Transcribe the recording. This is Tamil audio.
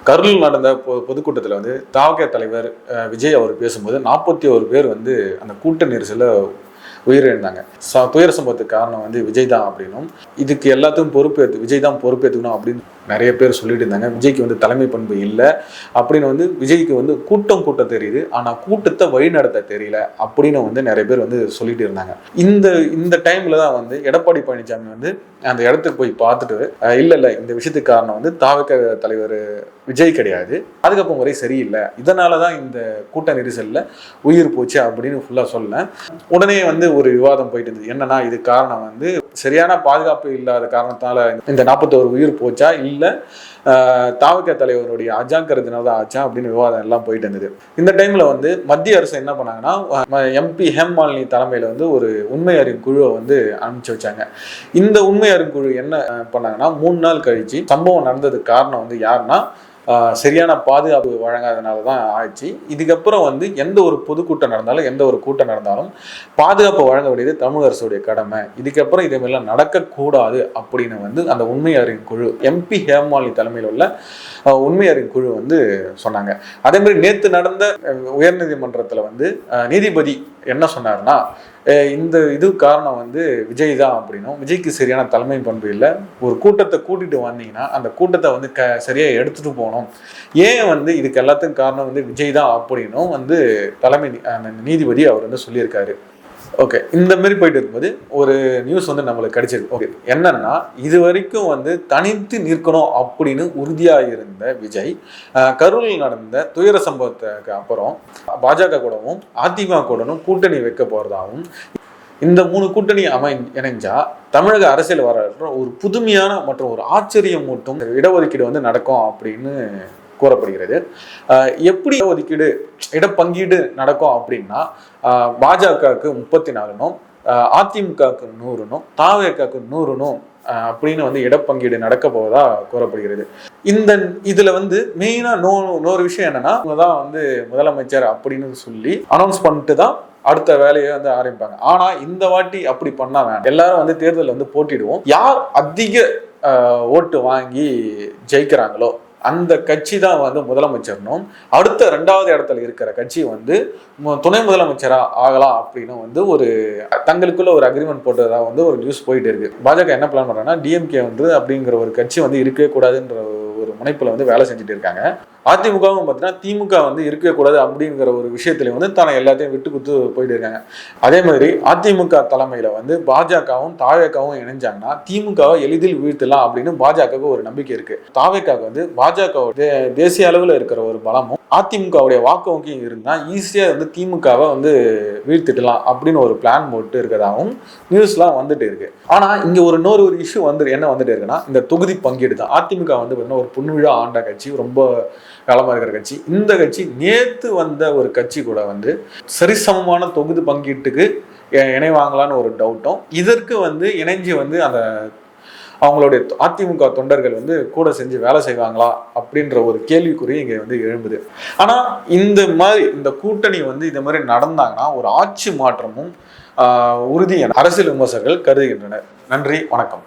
கரூரில் நடந்த பொதுக்கூட்டத்தில் வந்து தாவக தலைவர் விஜய் அவர் பேசும்போது 41 பேர் வந்து அந்த கூட்ட நெரிசலில் உயிரிழந்தாங்க. துயர சம்பவத்துக்கு காரணம் வந்து விஜய் தான் அப்படின்னும், இதுக்கு எல்லாத்துக்கும் பொறுப்பேற்று விஜய் தான் பொறுப்பேற்றுக்கணும் அப்படின்னு நிறைய பேர் சொல்லிட்டு இருந்தாங்க. விஜய்க்கு வந்து தலைமை பண்பு இல்லை அப்படின்னு வந்து விஜய்க்கு வந்து கூட்ட தெரியுது, ஆனால் கூட்டத்தை வழிநடத்த தெரியல அப்படின்னு வந்து நிறைய பேர் வந்து சொல்லிட்டு இருந்தாங்க. இந்த டைம்ல தான் வந்து எடப்பாடி பழனிசாமி வந்து அந்த இடத்துக்கு போய் பார்த்துட்டு இல்லை இந்த விஷயத்துக்கு காரணம் வந்து தாவக தலைவர் விஜய் கிடையாது, அதுக்கப்புறம் வரை சரியில்லை, இதனால தான் இந்த கூட்ட நெரிசலில் உயிர் போச்சு அப்படின்னு ஃபுல்லாக சொல்ல உடனே வந்து ஒரு விவாதம் போயிட்டு இருந்தது. என்னன்னா இது காரணம் வந்து சரியான பாதுகாப்பு இல்லாத காரணத்தால இந்த 41 உயிர் போச்சா இல்லை தாவக தலைவருடைய அஜாக்கிரத்தினால தான் ஆச்சா அப்படின்னு விவாதம் எல்லாம் போயிட்டு இருந்தது. இந்த டைம்ல வந்து மத்திய அரசு என்ன பண்ணாங்கன்னா, MP ஹேம்மாலினி தலைமையில வந்து ஒரு உண்மை அறியும் குழுவை வந்து அனுப்பிச்சு வச்சாங்க. இந்த உண்மை அறியும் குழு என்ன பண்ணாங்கன்னா, 3 நாள் கழிச்சு சம்பவம் நடந்ததுக்கு காரணம் வந்து யாருன்னா சரியான பாதுகாப்பு வழங்காதனால தான் ஆச்சு. இதுக்கப்புறம் வந்து எந்த ஒரு பொதுக்கூட்டம் நடந்தாலும் எந்த ஒரு கூட்டம் நடந்தாலும் பாதுகாப்பு வழங்க வேண்டியது தமிழக அரசுடைய கடமை, இதுக்கப்புறம் இதே மாதிரிலாம் நடக்கக்கூடாது அப்படின்னு வந்து அந்த உண்மை அறியும் குழு MP ஹேம்மாலினி தலைமையில் உள்ள உண்மை அறியும் குழு வந்து சொன்னாங்க. அதே மாதிரி நேற்று நடந்த உயர்நீதிமன்றத்தில் வந்து நீதிபதி என்ன சொன்னார்னா, இந்த இது காரணம் வந்து விஜய் தான் அப்படின்னும், விஜய்க்கு சரியான தலைமை பண்பு இல்லை, ஒரு கூட்டத்தை கூட்டிட்டு வந்தீங்கன்னா அந்த கூட்டத்தை வந்து சரியா எடுத்துட்டு போகணும், ஏன் வந்து இதுக்கு எல்லாத்துக்கும் காரணம் வந்து விஜய் தான் அப்படின்னும் வந்து தலைமை நீதிபதி அவர் வந்து சொல்லியிருக்காரு. ஓகே, இந்த மாதிரி போயிட்டு இருக்கும்போது ஒரு நியூஸ் வந்து நம்மளுக்கு கிடைச்சிருக்கு. ஓகே, என்னன்னா இது வரைக்கும் வந்து தனித்து நிற்கணும் அப்படின்னு உறுதியாக இருந்த விஜய் கரூரில் நடந்த துயர சம்பவத்துக்கு அப்புறம் பாஜக கூடவும் அதிமுக கூடவும் கூட்டணி வைக்க போறதாகவும், இந்த 3 கூட்டணி இணைஞ்சா தமிழக அரசியல் வரலாற்று ஒரு புதுமையான மற்றும் ஒரு ஆச்சரியம் மூட்டும் இடஒதுக்கீடு வந்து நடக்கும் அப்படின்னு கூறப்படுகிறது. எப்படி இடஒதுக்கீடு இடப்பங்கீடு நடக்கும் அப்படின்னா, பாஜகவுக்கு 34னும் அதிமுகவுக்கு 100னும் தாவேகாவுக்கு 100னும் அப்படின்னு வந்து இடப்பங்கீடு நடக்க போவதா கூறப்படுகிறது. இதுல வந்து மெயினா இன்னொரு விஷயம் என்னன்னா, இவங்கதான் வந்து முதலமைச்சர் அப்படின்னு சொல்லி அனௌன்ஸ் பண்ணிட்டு தான் அடுத்த வேலையை வந்து ஆரம்பிப்பாங்க. ஆனா இந்த வாட்டி அப்படி பண்ணா வேண்டாம், எல்லாரும் வந்து தேர்தலில் வந்து போட்டிடுவோம், யார் அதிக ஓட்டு வாங்கி ஜெயிக்கிறாங்களோ அந்த கட்சி தான் வந்து முதலமைச்சர்னும், அடுத்த 2வது இடத்துல இருக்கிற கட்சி வந்து துணை முதலமைச்சரா ஆகலாம் அப்படின்னு வந்து ஒரு தங்களுக்குள்ள ஒரு அக்ரிமெண்ட் போட்டதா வந்து ஒரு நியூஸ் போயிட்டு இருக்கு. பாஜக என்ன பிளான் பண்றாங்கன்னா, DMK வந்து அப்படிங்கிற ஒரு கட்சி வந்து இருக்கவே கூடாதுன்ற ஒரு முனைப்புல வந்து வேலை செஞ்சுட்டு இருக்காங்க. அதிமுகவும் பார்த்தீங்கன்னா திமுக வந்து இருக்கவே கூடாது அப்படிங்கிற ஒரு விஷயத்துல வந்து தானே எல்லாத்தையும் விட்டு குத்து போயிட்டு இருக்காங்க. அதே மாதிரி அதிமுக தலைமையில வந்து பாஜகவும் தாவேகாவும் இணைஞ்சாங்கன்னா திமுகவை எளிதில் வீழ்த்தலாம் அப்படின்னு பாஜகவுக்கு ஒரு நம்பிக்கை இருக்கு. தாவேகாவுக்கு வந்து பாஜக தேசிய அளவில் இருக்கிற ஒரு பலமும் அதிமுகவுடைய வாக்கு வங்கியும் இருந்தா ஈஸியா வந்து திமுகவை வந்து வீழ்த்திடலாம் அப்படின்னு ஒரு பிளான் போட்டு இருக்கிறதாகவும் நியூஸ்லாம் வந்துட்டு இருக்கு. ஆனா இங்க இன்னொரு இஷ்யூ வந்து என்ன வந்துட்டு இருக்குன்னா, இந்த தொகுதி பங்கீடு தான். அதிமுக வந்து பார்த்தீங்கன்னா ஒரு பொன்விழா ஆண்ட கட்சி, ரொம்ப காலமா இருக்கிற கட்சி. இந்த கட்சி நேத்து வந்த ஒரு கட்சி கூட வந்து சரிசமமான தொகுதி பங்கீட்டுக்கு இணைவாங்களான்னு ஒரு டவுட்டும், இதற்கு வந்து இணைஞ்சு வந்து அந்த அவங்களுடைய அதிமுக தொண்டர்கள் வந்து கூட செஞ்சு வேலை செய்வாங்களா அப்படின்ற ஒரு கேள்விக்குறி இங்க வந்து எழும்புது. ஆனா இந்த கூட்டணி வந்து இந்த மாதிரி நடந்தாங்கன்னா ஒரு ஆட்சி மாற்றமும் உறுதி என அரசியல் விமர்சகர்கள் கருதுகின்றனர். நன்றி, வணக்கம்.